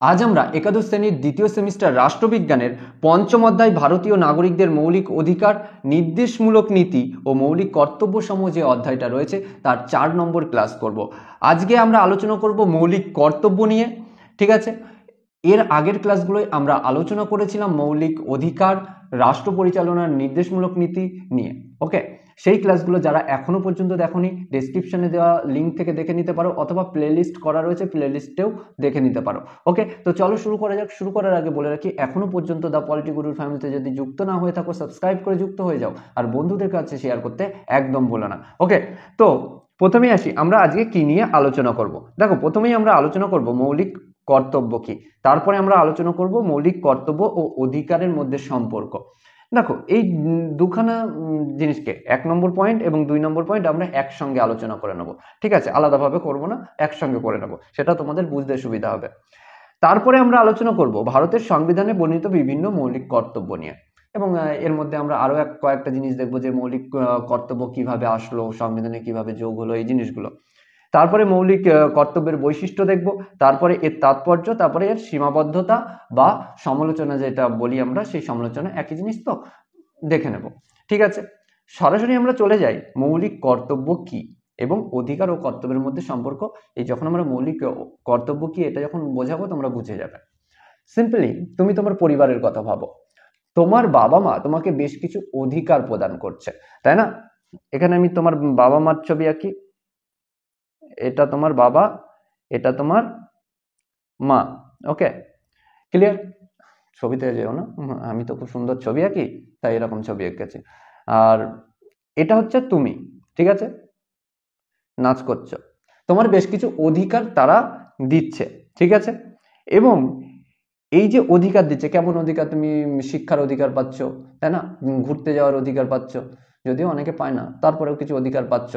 আজ আমরা একাদশ শ্রেণীর দ্বিতীয় সেমিস্টার রাষ্ট্রবিজ্ঞানের পঞ্চম অধ্যায় ভারতীয় নাগরিকদের মৌলিক অধিকার, নির্দেশমূলক নীতি ও মৌলিক কর্তব্যসমূহ যে অধ্যায়টা রয়েছে তার 4 নম্বর ক্লাস করব। আজকে আমরা আলোচনা করব মৌলিক কর্তব্য নিয়ে। ঠিক আছে, এর আগের ক্লাসগুলোয় আমরা আলোচনা করেছিলাম মৌলিক অধিকার, রাষ্ট্র পরিচালনার নির্দেশমূলক নীতি নিয়ে। ওকে, সেই ক্লাসগুলো যারা এখনো পর্যন্ত দেখোনি ডেসক্রিপশনে দেওয়া লিঙ্ক থেকে দেখে নিতে পারো, অথবা প্লেলিস্ট করা রয়েছে, প্লেলিস্টেও দেখে নিতে পারো। ওকে, তো চলো শুরু করা যাক। শুরু করার আগে বলে রাখি, এখনো পর্যন্ত দ্য পলিটি গুরুর ফ্যামিলিতে যদি যুক্ত না হয়ে থাকো সাবস্ক্রাইব করে যুক্ত হয়ে যাও, আর বন্ধুদের কাছে শেয়ার করতে একদম ভুলো না। ওকে, তো প্রথমেই আসি, আমরা আজকে কি নিয়ে আলোচনা করব। দেখো, প্রথমেই আমরা আলোচনা করব মৌলিক কর্তব্য কি, তারপরে আমরা আলোচনা করব মৌলিক কর্তব্য ও অধিকারের মধ্যে সম্পর্ক। দেখো, এই দুখানা জিনিসকে 1 নম্বর পয়েন্ট এবং 2 নম্বর পয়েন্ট আমরা একসঙ্গে আলোচনা করে নেব। ঠিক আছে, আলাদাভাবে করব না, একসঙ্গে করে নেব, সেটা তোমাদের বুঝতে সুবিধা হবে। তারপরে আমরা আলোচনা করব ভারতের সংবিধানে বর্ণিত বিভিন্ন মৌলিক কর্তব্য নিয়ে, এবং এর মধ্যে আমরা আরো কয়েকটা জিনিস দেখবো যে মৌলিক কর্তব্য কিভাবে আসলো, সংবিধানে কিভাবে যোগ হলো, এই জিনিসগুলো। তারপরে মৌলিক কর্তব্যের বৈশিষ্ট্য দেখব, তারপরে এর তাৎপর্য, তারপরে এর সীমাবদ্ধতা বা সমালোচনা যেটা বলি আমরা, সেই সমালোচনা একই জিনিস তো দেখে নেব। ঠিক আছে, সরাসরি আমরা চলে যাই মৌলিক কর্তব্য কি এবং অধিকার ও কর্তব্যের মধ্যে সম্পর্ক। এই যখন আমরা মৌলিক কর্তব্য কি এটা যখন বোঝাবো তোমরা বুঝে যাবে। সিম্পলি তুমি তোমার পরিবারের কথা ভাবো, তোমার বাবা মা তোমাকে বেশ কিছু অধিকার প্রদান করছে, তাই না? এখানে আমি তোমার বাবা মার ছবি আঁকি, এটা তোমার বাবা, এটা তোমার মা। ওকে, ক্লিয়ার? ছবিতে যেও না, আমি তো খুব সুন্দর ছবি আঁকি তাই এরকম ছবি এঁকেছি। আর এটা হচ্ছে তুমি, ঠিক আছে, নাচ করছো। তোমার বেশ কিছু অধিকার তারা দিচ্ছে, ঠিক আছে। এবং এই যে অধিকার দিচ্ছে, কেমন অধিকার? তুমি শিক্ষার অধিকার পাচ্ছ, তাই না? ঘুরতে যাওয়ার অধিকার পাচ্ছ, যদিও অনেকে পায় না, তারপরেও কিছু অধিকার পাচ্ছ।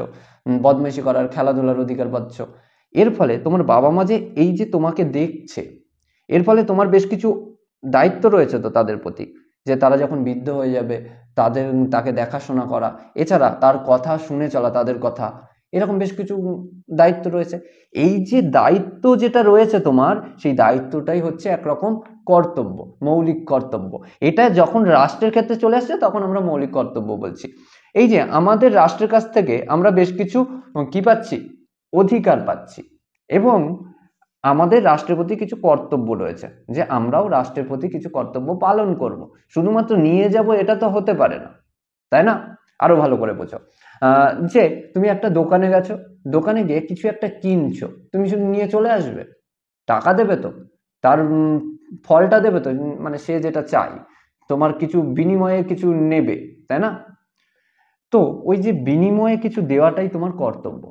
বদমাইশি করার, খেলাধুলার অধিকার পাচ্ছ। এর ফলে তোমার বাবা মা যে এই যে তোমাকে দেখছে, এর ফলে তোমার বেশ কিছু দায়িত্ব রয়েছে তো তাদের প্রতি, যে তারা যখন বৃদ্ধ হয়ে যাবে তাকে দেখাশোনা করা, এছাড়া তার কথা শুনে চলা, তাদের কথা, এরকম বেশ কিছু দায়িত্ব রয়েছে। এই যে দায়িত্ব যেটা রয়েছে তোমার, সেই দায়িত্বটাই হচ্ছে একরকম কর্তব্য, মৌলিক কর্তব্য। এটা যখন রাষ্ট্রের ক্ষেত্রে চলে আসছে তখন আমরা মৌলিক কর্তব্য বলছি। এই যে আমাদের রাষ্ট্রের কাছ থেকে আমরা বেশ কিছু কি পাচ্ছি, অধিকার পাচ্ছি, এবং আমাদের রাষ্ট্রের প্রতি কিছু কর্তব্য রয়েছে, যে আমরাও রাষ্ট্রের প্রতি কিছু কর্তব্য পালন করব। শুধুমাত্র নিয়ে যাব এটা তো হতে পারে না, তাই না? আরো ভালো করে বোঝো, যে তুমি একটা দোকানে গেছো, দোকানে গিয়ে কিছু একটা কিনছো, তুমি শুধু নিয়ে চলে আসবে? টাকা দেবে তো, তার ফলটা দেবে তো, মানে সে যেটা চাই তোমার কিছু বিনিময়ে কিছু নেবে, তাই না? তো ওই যে বিনিময়ে কিছু দেওয়াটাই তোমার কর্তব্য।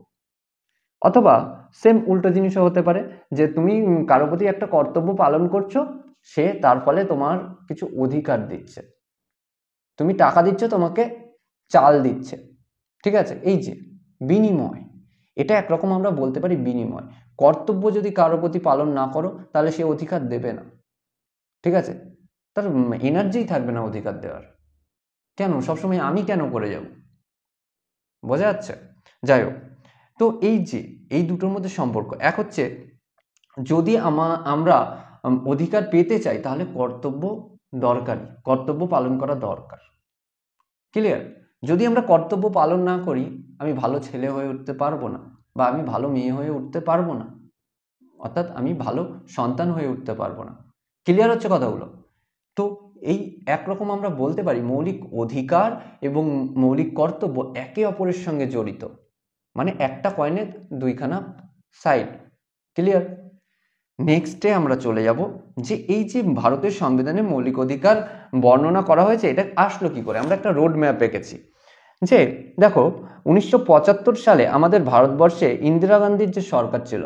অথবা সেম উল্টো জিনিসও হতে পারে, যে তুমি কারো প্রতি একটা কর্তব্য পালন করছো, সে তার ফলে তোমার কিছু অধিকার দিচ্ছে, তুমি টাকা দিচ্ছ, তোমাকে চাল দিচ্ছে, ঠিক আছে, এই যে বিনিময়, এটা একরকম আমরা বলতে পারি বিনিময়। কর্তব্য যদি কারো প্রতি পালন না করো তাহলে সে অধিকার দেবে না, ঠিক আছে, তার এনার্জি থাকবে না অধিকার দেওয়ার। কেন সবসময় আমি কেন করে যাব? বোঝা যাচ্ছে? যাই হোক, তো এই যে এই দুটোর মধ্যে সম্পর্ক, এক হচ্ছে যদি আমরা অধিকার পেতে চাই তাহলে কর্তব্য দরকারি, কর্তব্য পালন করা দরকার। ক্লিয়ার? যদি আমরা কর্তব্য পালন না করি, আমি ভালো ছেলে হয়ে উঠতে পারবো না, বা আমি ভালো মেয়ে হয়ে উঠতে পারবো না, অর্থাৎ আমি ভালো সন্তান হয়ে উঠতে পারবো না। ক্লিয়ার হচ্ছে কথাগুলো? তো এই একরকম আমরা বলতে পারি মৌলিক অধিকার এবং মৌলিক কর্তব্য একে অপরের সঙ্গে জড়িত, মানে একটা কয়েনের দুইখানা সাইড। ক্লিয়ার? নেক্সটে আমরা চলে যাব যে এই যে ভারতের সংবিধানে মৌলিক অধিকার বর্ণনা করা হয়েছে, এটা আসলো কি করে। আমরা একটা রোড ম্যাপ এঁকেছি, যে দেখো 1975 সালে আমাদের ভারতবর্ষে ইন্দিরা গান্ধীর যে সরকার ছিল,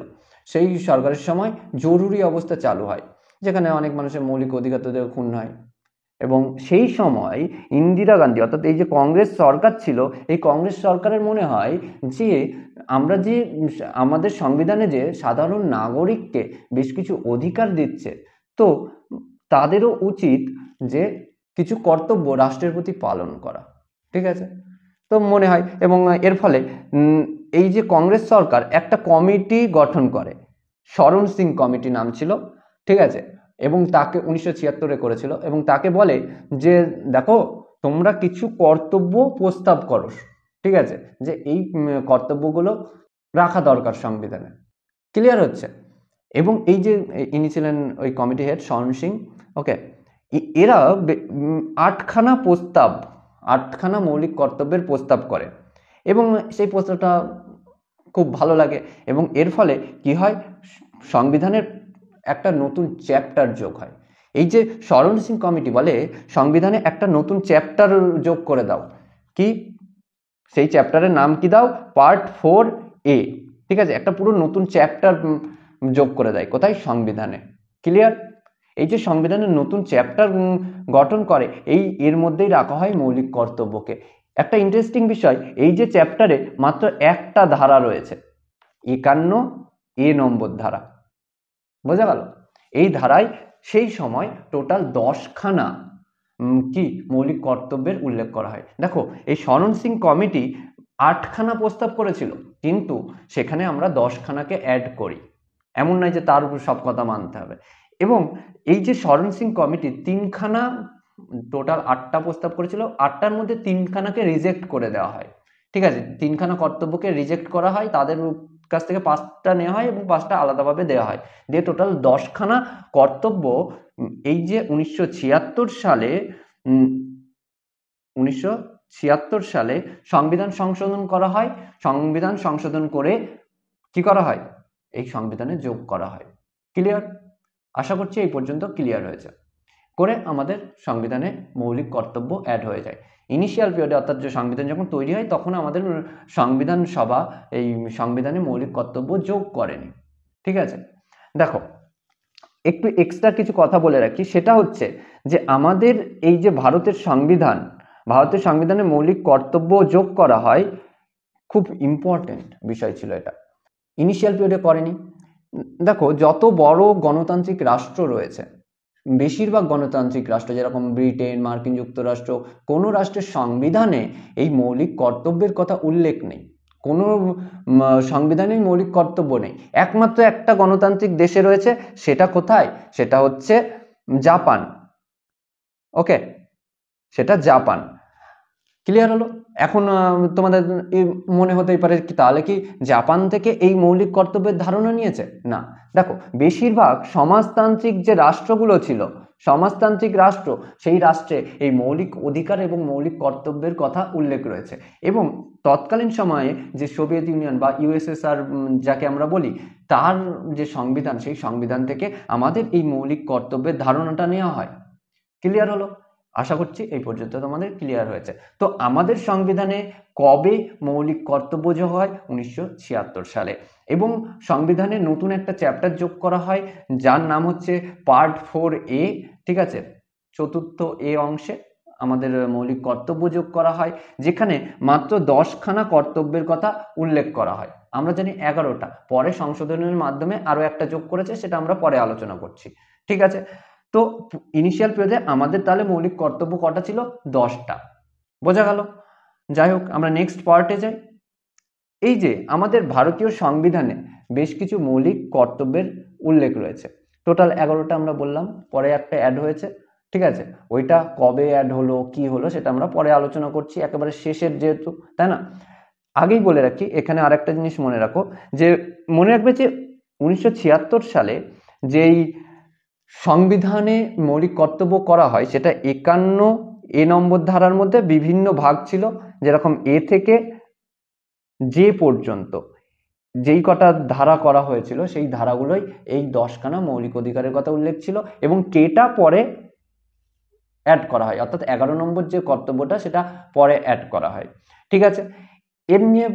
সেই সরকারের সময় জরুরি অবস্থা চালু হয়, যেখানে অনেক মানুষের মৌলিক অধিকার খুন হয়। এবং সেই সময় ইন্দিরা গান্ধী, অর্থাৎ এই যে কংগ্রেস সরকার ছিল, এই কংগ্রেস সরকারের মনে হয় যে আমরা যে আমাদের সংবিধানে যে সাধারণ নাগরিককে বেশ কিছু অধিকার দিচ্ছে, তো তাদেরও উচিত যে কিছু কর্তব্য রাষ্ট্রের প্রতি পালন করা, ঠিক আছে। তো মনে হয়, এবং এর ফলে এই যে কংগ্রেস সরকার একটা কমিটি গঠন করে, শরণ সিং কমিটি নাম ছিল। ঠিক আছে, এবং তাকে 1976-এ করেছিল, এবং তাকে বলে যে দেখো তোমরা কিছু কর্তব্য প্রস্তাব করো, ঠিক আছে, যে এই কর্তব্যগুলো রাখা দরকার সংবিধানে। ক্লিয়ার হচ্ছে? এবং এই যে ইনি ছিলেন ওই কমিটি হেড শরণ সিং, ওকে, এরা 8খানা মৌলিক কর্তব্যের প্রস্তাব করে, এবং সেই প্রস্তাবটা খুব ভালো লাগে, এবং এর ফলে কি হয়, সংবিধানের একটা নতুন চ্যাপ্টার যোগ হয়। এই যে শরণ সিং কমিটি বলে সংবিধানে একটা নতুন চ্যাপ্টার যোগ করে দাও, কি সেই চ্যাপ্টারের নাম কি দাও, পার্ট 4A, ঠিক আছে, একটা পুরো নতুন চ্যাপ্টার যোগ করে দেয়, কোথায়, সংবিধানে। ক্লিয়ার? এই যে সংবিধানের নতুন চ্যাপ্টার গঠন করে, এর মধ্যেই রাখা হয় মৌলিক কর্তব্যকে। একটা ইন্টারেস্টিং বিষয়, এই যে চ্যাপ্টারে মাত্র একটা ধারা রয়েছে, 51A নম্বর ধারা, বোঝা গেল? এই ধারায় সেই সময় টোটাল 10খানা কি মৌলিক কর্তব্যের উল্লেখ করা হয়। দেখো, এই শরণ সিং কমিটি 8খানা প্রস্তাব করেছিল, কিন্তু সেখানে আমরা 10খানাকে অ্যাড করি, এমন নয় যে তার উপর সব কথা মানতে হবে। এবং এই যে শরণ সিং কমিটি 3খানা, টোটাল 8টা প্রস্তাব করেছিল, 8টার মধ্যে 3খানাকে রিজেক্ট করে দেওয়া হয়, ঠিক আছে, 3খানা কর্তব্যকে রিজেক্ট করা হয়, তাদের কাছ থেকে 5টা নেওয়া হয় এবং 5টা আলাদাভাবে দেওয়া হয়, দিয়ে টোটাল 10খানা কর্তব্য এই যে 1976 সালে সংবিধান সংশোধন করা হয়। সংবিধান সংশোধন করে কি করা হয়, এই সংবিধানে যোগ করা হয়। ক্লিয়ার? আশা করছি এই পর্যন্ত ক্লিয়ার হয়েছে। করে আমাদের সংবিধানে মৌলিক কর্তব্য অ্যাড হয়ে যায়। ইনিশিয়াল পিরিয়ডে, অর্থাৎ যে সংবিধান যখন তৈরি হয় তখন আমাদের সংবিধান সভা এই সংবিধানে মৌলিক কর্তব্য যোগ করেনি, ঠিক আছে। দেখো, একটু এক্সট্রা কিছু কথা বলে রাখি, সেটা হচ্ছে যে আমাদের এই যে ভারতের সংবিধানে মৌলিক কর্তব্য যোগ করা হয়, খুব ইম্পর্টেন্ট বিষয় ছিল এটা, ইনিশিয়াল পিরিয়ডে করেনি। দেখো, যত বড় গণতান্ত্রিক রাষ্ট্র রয়েছে, বেশিরভাগ গণতান্ত্রিক রাষ্ট্র যেরকম ব্রিটেন, মার্কিন যুক্তরাষ্ট্র, কোনো রাষ্ট্রের সংবিধানে এই মৌলিক কর্তব্যের কথা উল্লেখ নেই, কোনো সংবিধানেই মৌলিক কর্তব্য নেই। একমাত্র একটা গণতান্ত্রিক দেশে রয়েছে, সেটা কোথায়, সেটা হচ্ছে জাপান, ওকে, সেটা জাপান। ক্লিয়ার হলো? এখন তোমাদের মনে হতেই পারে তাহলে কি জাপান থেকে এই মৌলিক কর্তব্যের ধারণা নিয়েছে? না, দেখো, বেশিরভাগ সমাজতান্ত্রিক যে রাষ্ট্রগুলো ছিল, সমাজতান্ত্রিক রাষ্ট্র, সেই রাষ্ট্রে এই মৌলিক অধিকার এবং মৌলিক কর্তব্যের কথা উল্লেখ রয়েছে। এবং তৎকালীন সময়ে যে সোভিয়েত ইউনিয়ন বা ইউএসএসআর যাকে আমরা বলি, তার যে সংবিধান, সেই সংবিধান থেকে আমাদের এই মৌলিক কর্তব্যের ধারণাটা নেওয়া হয়। ক্লিয়ার হলো? আশা করছি এই পর্যন্ত তোমাদের ক্লিয়ার হয়েছে। তো আমাদের সংবিধানে কবে মৌলিক কর্তব্য যোগ হয়? 1976 সালে। এবং সংবিধানে নতুন একটা চ্যাপ্টার যোগ করা হয়, যার নাম হচ্ছে পার্ট 4A, ঠিক আছে, চতুর্থ এ অংশে আমাদের মৌলিক কর্তব্য যোগ করা হয়, যেখানে মাত্র 10খানা কর্তব্যের কথা উল্লেখ করা হয়। আমরা জানি 11টা, পরে সংশোধনের মাধ্যমে আরো একটা যোগ করেছে, সেটা আমরা পরে আলোচনা করছি, ঠিক আছে। তো ইনিশিয়াল পিরিয়ডে আমাদের তাহলে মৌলিক কর্তব্য কটা ছিল? 10টা। বোঝা গেল? যাই হোক, আমরা নেক্সট পার্টে যাই। এই যে আমাদের ভারতীয় সংবিধানে বেশ কিছু মৌলিক কর্তব্যের উল্লেখ রয়েছে, টোটাল 11টা আমরা বললাম, পরে একটা অ্যাড হয়েছে, ঠিক আছে, ওইটা কবে অ্যাড হলো, কি হলো, সেটা আমরা পরে আলোচনা করছি, একেবারে শেষের যেহেতু, তাই না। আগেই বলে রাখি, এখানে আরেকটা জিনিস মনে রাখো, যে মনে রাখবে যে 1976 সালে যেই সংবিধানে মৌলিক কর্তব্য করা হয়, সেটা 51A নম্বর ধারার মধ্যে বিভিন্ন ভাগ ছিল, যেরকম এ থেকে যে পর্যন্ত যেই কটা ধারা করা হয়েছিল, সেই ধারাগুলোই এই 10খানা মৌলিক অধিকারের কথা উল্লেখ ছিল, এবং কেটা পরে অ্যাড করা হয়, অর্থাৎ 11 নম্বর যে কর্তব্যটা, সেটা পরে অ্যাড করা হয়, ঠিক আছে। এর নিয়ে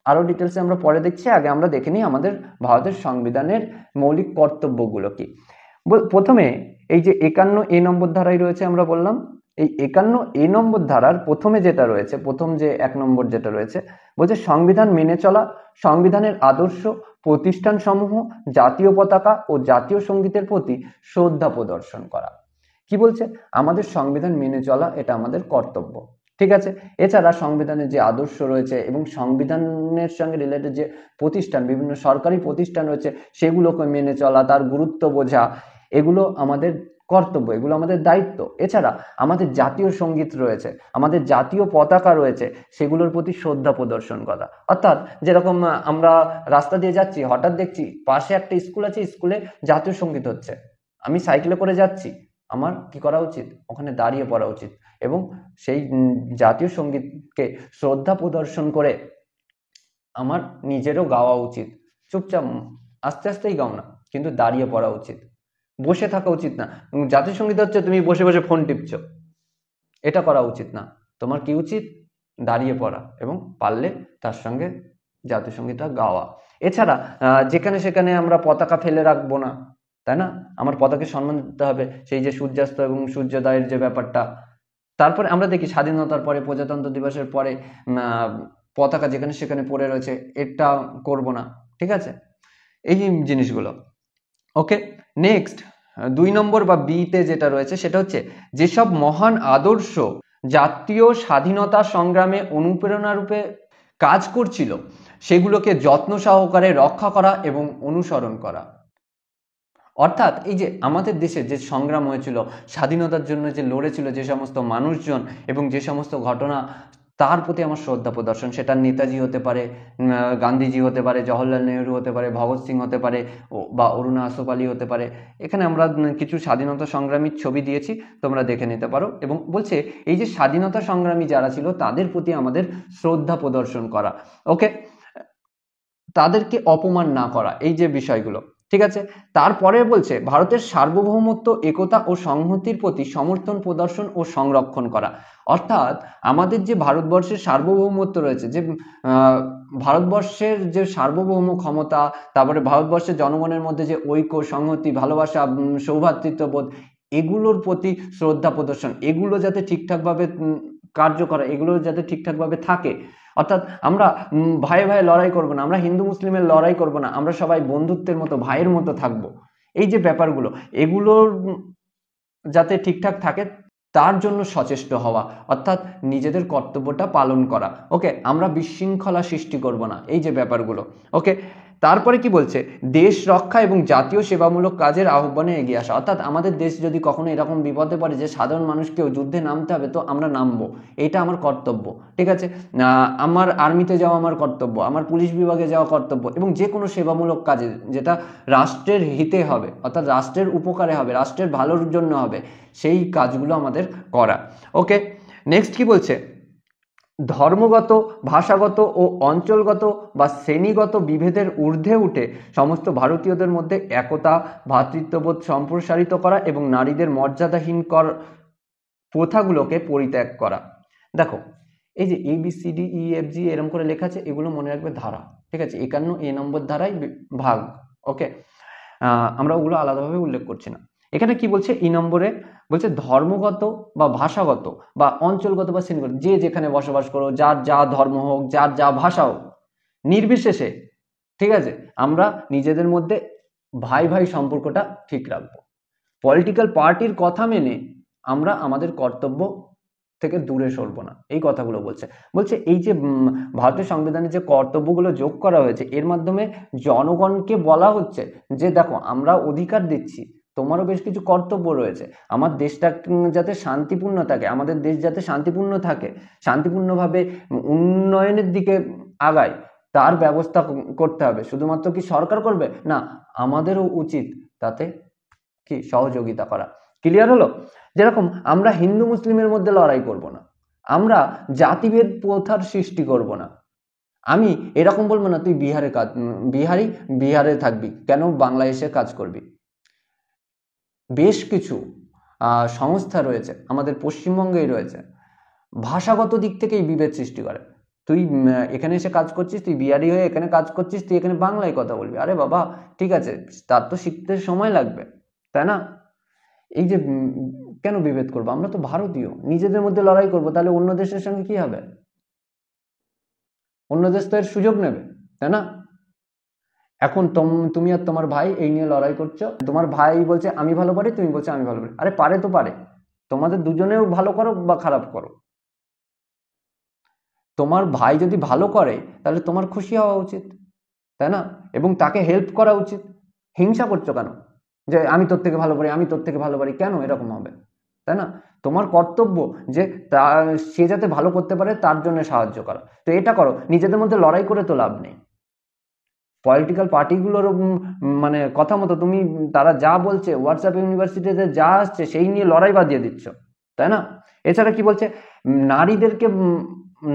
আরো ডিটেলসে আমরা পরে দেখছি, আগে আমরা দেখে নিই আমাদের ভারতের সংবিধানের মৌলিক কর্তব্যগুলো কি। প্রথমে এই যে 51A নম্বর ধারায় রয়েছে, আমরা বললাম এই 51A নম্বর ধারার প্রথমে যেটা রয়েছে, প্রথম যে 1 নম্বর যেটা রয়েছে, বলছে সংবিধান মেনে চলা, সংবিধানের আদর্শ, প্রতিষ্ঠান সমূহ, জাতীয় পতাকা ও জাতীয় সঙ্গীতের প্রতি শ্রদ্ধা প্রদর্শন করা। কি বলছে? আমাদের সংবিধান মেনে চলা, এটা আমাদের কর্তব্য, ঠিক আছে। এছাড়া সংবিধানের যে আদর্শ রয়েছে এবং সংবিধানের সঙ্গে রিলেটেড যে প্রতিষ্ঠান, বিভিন্ন সরকারি প্রতিষ্ঠান রয়েছে, সেগুলোকে মেনে চলা, তার গুরুত্ব বোঝা, এগুলো আমাদের কর্তব্য, এগুলো আমাদের দায়িত্ব। এছাড়া আমাদের জাতীয় সঙ্গীত রয়েছে, আমাদের জাতীয় পতাকা রয়েছে, সেগুলোর প্রতি শ্রদ্ধা প্রদর্শন করা। অর্থাৎ যেরকম আমরা রাস্তা দিয়ে যাচ্ছি, হঠাৎ দেখছি পাশে একটা স্কুল আছে, স্কুলে জাতীয় সঙ্গীত হচ্ছে, আমি সাইকেলে করে যাচ্ছি, আমার কি করা উচিত? ওখানে দাঁড়িয়ে পড়া উচিত এবং সেই জাতীয় সঙ্গীতকে শ্রদ্ধা প্রদর্শন করে আমার নিজেরও গাওয়া উচিত। চুপচাপ আস্তে আস্তেই গাও না, কিন্তু দাঁড়িয়ে পড়া উচিত, বসে থাকা উচিত না। জাতীয় সঙ্গীত হচ্ছে তুমি বসে বসে ফোন টিপছো, এটা করা উচিত না। তোমার কি উচিত? দাঁড়িয়ে পড়া এবং পারলে তার সঙ্গে জাতীয় সঙ্গীতটা গাওয়া। এছাড়া যেখানে সেখানে আমরা পতাকা ফেলে রাখবো না, তাই না? আমার পতাকাকে সম্মান দিতে হবে, সেই যে সূর্যাস্ত এবং সূর্যোদয়ের যে ব্যাপারটা। তারপরে আমরা দেখি স্বাধীনতার পরে, প্রজাতন্ত্র দিবসের পরে পতাকা যেখানে সেখানে পড়ে রয়েছে, এটা করব না, ঠিক আছে? এই জিনিসগুলো। ওকে, নেক্সট 2 নম্বর বা বিতে যেটা রয়েছে সেটা হচ্ছে যেসব মহান আদর্শ জাতীয় স্বাধীনতা সংগ্রামে অনুপ্রেরণা রূপে কাজ করছিল সেগুলোকে যত্ন সহকারে রক্ষা করা এবং অনুসরণ করা। অর্থাৎ এই যে আমাদের দেশে যে সংগ্রাম হয়েছিল, স্বাধীনতার জন্য যে লড়েছিল যে সমস্ত মানুষজন এবং যে সমস্ত ঘটনা, তার প্রতি আমার শ্রদ্ধা প্রদর্শন। সেটা নেতাজি হতে পারে, গান্ধীজি হতে পারে, জওহরলাল নেহরু হতে পারে, ভগৎ সিং হতে পারে, বা অরুণা আসফ আলী হতে পারে। এখানে আমরা কিছু স্বাধীনতা সংগ্রামীর ছবি দিয়েছি, তোমরা দেখে নিতে পারো। এবং বলছে এই যে স্বাধীনতা সংগ্রামী যারা ছিল তাদের প্রতি আমাদের শ্রদ্ধা প্রদর্শন করা। ওকে, তাদেরকে অপমান না করা, এই যে বিষয়গুলো, ঠিক আছে? তারপরে বলছে ভারতের সার্বভৌমত্ব, একতা ও সংহতির প্রতি সমর্থন প্রদর্শন ও সংরক্ষণ করা। অর্থাৎ আমাদের যে ভারতবর্ষের সার্বভৌমত্ব রয়েছে, যে ভারতবর্ষের যে সার্বভৌম ক্ষমতা, তারপরে ভারতবর্ষের জনগণের মধ্যে যে ঐক্য, সংহতি, ভালোবাসা, সৌভ্রাতৃত্ববোধ, এগুলোর প্রতি শ্রদ্ধা প্রদর্শন, এগুলো যাতে ঠিকঠাকভাবে কার্য করা, এগুলো যাতে ঠিকঠাকভাবে থাকে। অর্থাৎ আমরা ভাই ভাই লড়াই করব না, আমরা হিন্দু মুসলিমের লড়াই করব না, আমরা সবাই বন্ধুত্বের মতো, ভাইয়ের মতো থাকবো। এই যে ব্যাপারগুলো, এগুলোর যাতে ঠিকঠাক থাকে তার জন্য সচেষ্ট হওয়া, অর্থাৎ নিজেদের কর্তব্যটা পালন করা। ওকে, আমরা বিশৃঙ্খলা সৃষ্টি করব না, এই যে ব্যাপারগুলো। ওকে, তারপরে কি বলছে দেশ রক্ষা এবং জাতীয় সেবামূলক কাজের আহ্বানে এগিয়ে আসা। অর্থাৎ আমাদের দেশ যদি কখনো এরকম বিপদে পড়ে যে সাধারণ মানুষকেও যুদ্ধে নামতে হবে, তো আমরা নামবো, এটা আমার কর্তব্য, ঠিক আছে? আমার আর্মিতে যাওয়া আমার কর্তব্য, আমার পুলিশ বিভাগে যাওয়া কর্তব্য, এবং যে কোনো সেবামূলক কাজে যেটা রাষ্ট্রের হিতে হবে, অর্থাৎ রাষ্ট্রের উপকারে হবে, রাষ্ট্রের ভালোর জন্য হবে, সেই কাজগুলো আমাদের করা। ওকে, নেক্সট কি বলছে ধর্মগত, ভাষাগত ও অঞ্চলগত বা শ্রেণীগত বিভেদের ঊর্ধ্বে উঠে সমস্ত ভারতীয়দের মধ্যে একতা, ভ্রাতৃত্ববোধ সম্প্রসারিত করা এবং নারীদের মর্যাদাহীন প্রথাগুলোকে পরিত্যাগ করা। দেখো, এই যে ABCDEFG এরকম করে লেখা আছে, এগুলো মনে রাখবে ধারা, ঠিক আছে? 51 নম্বর ধারায় ভাগ। ওকে, আমরা ওগুলো আলাদাভাবে উল্লেখ করছি না। এখানে কি বলছে ই নম্বরে, বলছে ধর্মগত বা ভাষাগত বা অঞ্চলগত বা শ্রেণীগত, যে যেখানে বসবাস করো, যার যা ধর্ম হোক, যার যা ভাষা হোক, নির্বিশেষে, ঠিক আছে, আমরা নিজেদের মধ্যে ভাই ভাই সম্পর্কটা ঠিক রাখবো। পলিটিক্যাল পার্টির কথা মেনে আমরা আমাদের কর্তব্য থেকে দূরে সরবো না, এই কথাগুলো বলছে। বলছে এই যে ভারতের সংবিধানে যে কর্তব্যগুলো যোগ করা হয়েছে, এর মাধ্যমে জনগণকে বলা হচ্ছে যে দেখো, আমরা অধিকার দিচ্ছি, তোমারও বেশ কিছু কর্তব্য রয়েছে। আমার দেশটা যাতে শান্তিপূর্ণ থাকে, আমাদের দেশ যাতে শান্তিপূর্ণ থাকে, শান্তিপূর্ণভাবে উন্নয়নের দিকে আগায়, তার ব্যবস্থা করতে হবে। শুধুমাত্র কি সরকার করবে না, আমাদেরও উচিত তাতে কি সহযোগিতা করা। ক্লিয়ার হলো? যেরকম আমরা হিন্দু মুসলিমের মধ্যে লড়াই করব না, আমরা জাতিভেদ প্রথার সৃষ্টি করব না। আমি এরকম বলবো না তুই বিহারে থাকবি, কেন বাংলাদেশে কাজ করবি। বেশ কিছু সংস্থা রয়েছে আমাদের পশ্চিমবঙ্গেই রয়েছে, ভাষাগত দিক থেকেই বিভেদ সৃষ্টি করে। তুই এখানে এসে কাজ করছিস, তুই বিহারি হয়ে এখানে কাজ করছিস, তুই এখানে বাংলায় কথা বলবি। আরে বাবা, ঠিক আছে, তার তো শিখতে সময় লাগবে, তাই না? এই যে কেন বিভেদ করবো? আমরা তো ভারতীয়, নিজেদের মধ্যে লড়াই করব, তাহলে অন্য দেশের সঙ্গে কি হবে? অন্য দেশ তো এর সুযোগ নেবে, তাই না? এখন তুমি আর তোমার ভাই এই নিয়ে লড়াই করছো, তোমার ভাই বলছে আমি ভালো পারি, তুমি বলছো আমি ভালো পারি। আরে পারে তো পারে, তোমাদের দুজনেও ভালো করো বা খারাপ করো, তোমার ভাই যদি ভালো করে তাহলে তোমার খুশি হওয়া উচিত, তাই না? এবং তাকে হেল্প করা উচিত। হিংসা করছো কেন? যে আমি তোর থেকে ভালো পারি, আমি তোর থেকে ভালো পারি, কেন এরকম হবে? তাই না? তোমার কর্তব্য যে সে যাতে ভালো করতে পারে তার জন্য সাহায্য করা। তো এটা করো, নিজেদের মধ্যে লড়াই করে তো লাভ নেই। পলিটিক্যাল পার্টিগুলোর মানে কথা মতো তুমি তারা যা বলছে, হোয়াটসঅ্যাপ ইউনিভার্সিটিতে যা আসছে সেই নিয়ে লড়াই বাজিয়ে দিচ্ছ, তাই না? এছাড়া কি বলছে, নারীদেরকে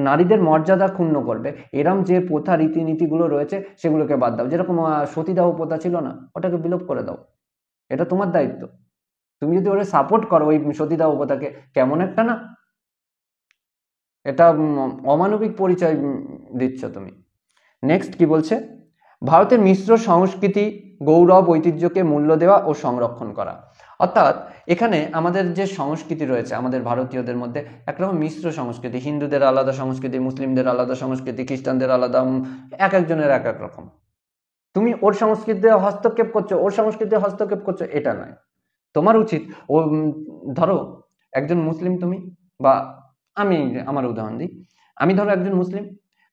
নারীদের মর্যাদা ক্ষুণ্ণ করবে এরম যে প্রথা রীতিনীতিগুলো রয়েছে সেগুলোকে বাদ দাও। যেরকম সতীদাহ প্রথা ছিল না, ওটাকে বিলোপ করে দাও। এটা তোমার দায়িত্ব। তুমি যদি ওরা সাপোর্ট করো ওই সতীদাহ প্রথাকে, কেমন একটা না, এটা অমানবিক পরিচয় দিচ্ছ তুমি। নেক্সট কি বলছে, ভারতের মিশ্র সংস্কৃতি, গৌরব, ঐতিহ্যকে মূল্য দেওয়া ও সংরক্ষণ করা। অর্থাৎ এখানে আমাদের যে সংস্কৃতি রয়েছে আমাদের ভারতীয়দের মধ্যে একরকম মিশ্র সংস্কৃতি, হিন্দুদের আলাদা সংস্কৃতি, মুসলিমদের আলাদা সংস্কৃতি, খ্রিস্টানদের আলাদা, এক একজনের এক এক রকম। তুমি ওর সংস্কৃতিতে হস্তক্ষেপ করছো, ওর সংস্কৃতিতে হস্তক্ষেপ করছো, এটা নয়। তোমার উচিত ও ধরো একজন মুসলিম তুমি, বা আমি আমার উদাহরণ দিই, আমি ধরো একজন মুসলিম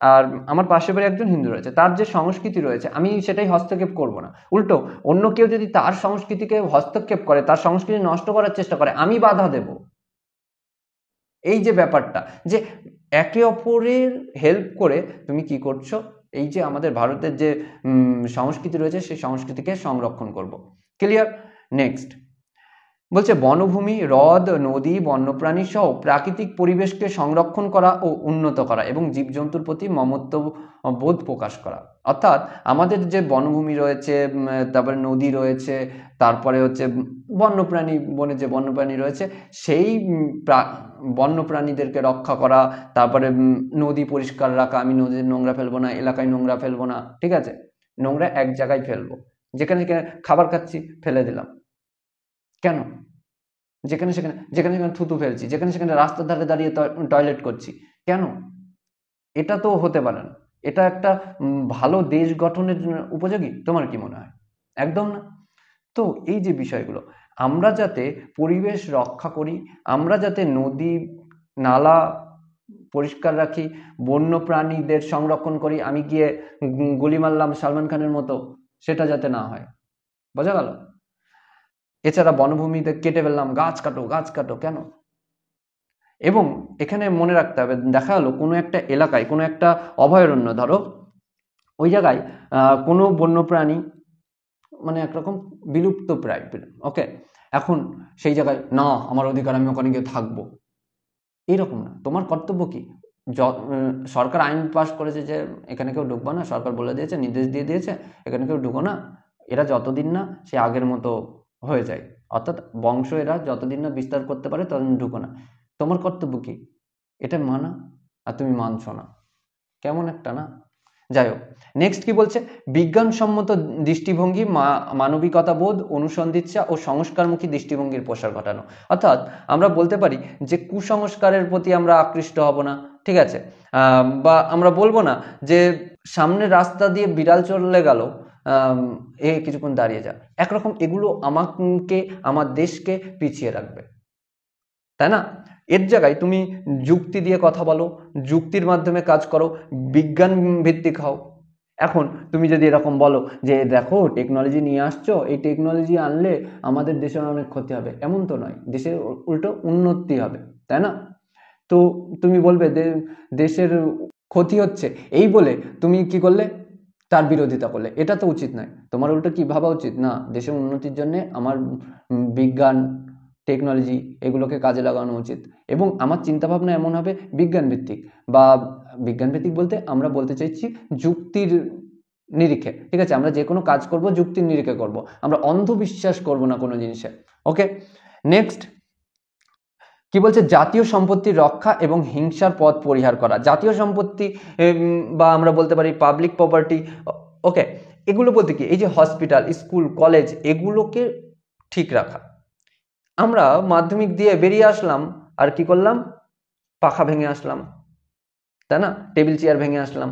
আর আমার পাশে বাড়ি একজন হিন্দু রয়েছে, তার যে সংস্কৃতি রয়েছে আমি সেটাই হস্তক্ষেপ করব না। উল্টো অন্য কেউ যদি তার সংস্কৃতিকে হস্তক্ষেপ করে, তার সংস্কৃতি নষ্ট করার চেষ্টা করে, আমি বাধা দেব। এই যে ব্যাপারটা, যে একে অপরের হেল্প করে তুমি কি করছো, এই যে আমাদের ভারতের যে সংস্কৃতি রয়েছে সেই সংস্কৃতিকে সংরক্ষণ করব। ক্লিয়ার? নেক্সট বলছে, বনভূমি, হ্রদ, নদী, বন্যপ্রাণী সহ প্রাকৃতিক পরিবেশকে সংরক্ষণ করা ও উন্নত করা এবং জীবজন্তুর প্রতি মমত্ব বোধ প্রকাশ করা। অর্থাৎ আমাদের যে বনভূমি রয়েছে, তারপরে নদী রয়েছে, তারপরে হচ্ছে বন্যপ্রাণী, বনে যে বন্যপ্রাণী রয়েছে সেই বন্যপ্রাণীদেরকে রক্ষা করা, তারপরে নদী পরিষ্কার রাখা, আমি নদীর নোংরা ফেলবো না, এলাকায় নোংরা ফেলবো না, ঠিক আছে? নোংরা এক জায়গায় ফেলবো, যেখানে খাবার খাচ্ছি ফেলে দিলাম, কেন? যেখানে সেখানে যেখানে সেখানে থুতু ফেলছি, যেখানে সেখানে রাস্তার ধারে দাঁড়িয়ে টয়লেট করছি, কেন? এটা তো হতে পারে না। এটা একটা ভালো দেশ গঠনের উপযোগী? তোমার কি মনে হয়? একদম না। তো এই যে বিষয়গুলো, আমরা যাতে পরিবেশ রক্ষা করি, আমরা যাতে নদী নালা পরিষ্কার রাখি, বন্য প্রাণীদের সংরক্ষণ করি, আমি গিয়ে গুলি মারলাম সালমান খানের মতো, সেটা যাতে না হয়। বোঝা গেল? এছাড়া বনভূমিতে কেটে ফেললাম, গাছ কাটো গাছ কাটো, কেন? এবং এখানে মনে রাখতে হবে, দেখা গেলো কোনো একটা এলাকায় কোনো একটা অভয়ারণ্য, ধরো ওই জায়গায় কোনো বন্যপ্রাণী মানে একরকম বিলুপ্ত প্রায়, ওকে, এখন সেই জায়গায় না আমার অধিকার, আমি ওখানে গিয়ে থাকবো, এইরকম না। তোমার কর্তব্য কি, সরকার আইন পাস করেছে যে এখানে কেউ ঢুকবো না, সরকার বলে দিয়েছে, নির্দেশ দিয়ে দিয়েছে এখানে কেউ ঢুকো না, এরা যতদিন না সে আগের মতো হয়ে যায়, অর্থাৎ বংশ এরা যতদিন না বিস্তার করতে পারে ততদিন ঢুকো না। তোমার কর্তব্য কি, এটা মানা, আর তুমি মানছো না, কেমন একটা না। যাই হোক, নেক্সট কি বলছে, বিজ্ঞানসম্মত দৃষ্টিভঙ্গি, মানবিকতা বোধ, অনুসন্ধিৎসা ও সংস্কারমুখী দৃষ্টিভঙ্গির প্রসার ঘটানো। অর্থাৎ আমরা বলতে পারি যে কুসংস্কারের প্রতি আমরা আকৃষ্ট হব না, ঠিক আছে? বা আমরা বলবো না যে সামনে রাস্তা দিয়ে বিড়াল চলে গেল, কিছুক্ষণ দাঁড়িয়ে যা, একরকম এগুলো আমাকে, আমার দেশকে পিছিয়ে রাখবে, তাই না? এর জায়গায় তুমি যুক্তি দিয়ে কথা বলো, যুক্তির মাধ্যমে কাজ করো, বিজ্ঞান ভিত্তিক হও। এখন তুমি যদি এরকম বলো যে দেখো টেকনোলজি নিয়ে আসছো, এই টেকনোলজি আনলে আমাদের দেশের অনেক ক্ষতি হবে, এমন তো নয়, দেশের উল্টো উন্নতি হবে, তাই না? তো তুমি বলবে দেশের ক্ষতি হচ্ছে এই বলে তুমি কি করলে, তার বিরোধিতা করলে, এটা তো উচিত নয়। তোমার উল্টো কি ভাবা উচিত, না দেশের উন্নতির জন্য আমার বিজ্ঞান টেকনোলজি এগুলোকে কাজে লাগানো উচিত, এবং আমার চিন্তাভাবনা এমন হবে বিজ্ঞান ভিত্তিক, বা বিজ্ঞান ভিত্তিক বলতে আমরা বলতে চাইছি যুক্তির নিরিখে, ঠিক আছে? আমরা যে কোনো কাজ করব যুক্তির নিরিখে করব, আমরা অন্ধবিশ্বাস করব না কোনো জিনিসে। ওকে, নেক্সট কি বলছে, জাতীয় সম্পত্তির রক্ষা এবং হিংসার পথ পরিহার করা। জাতীয় সম্পত্তি বা আমরা বলতে পারি পাবলিক প্রপার্টি, ওকে, এগুলো বলতে কি, এই যে হসপিটাল, স্কুল, কলেজ, এগুলোকে ঠিক রাখা। আমরা মাধ্যমিক দিয়ে বেরিয়ে আসলাম আর কি করলাম, পাখা ভেঙে আসলাম, তাই না? টেবিল চেয়ার ভেঙে আসলাম,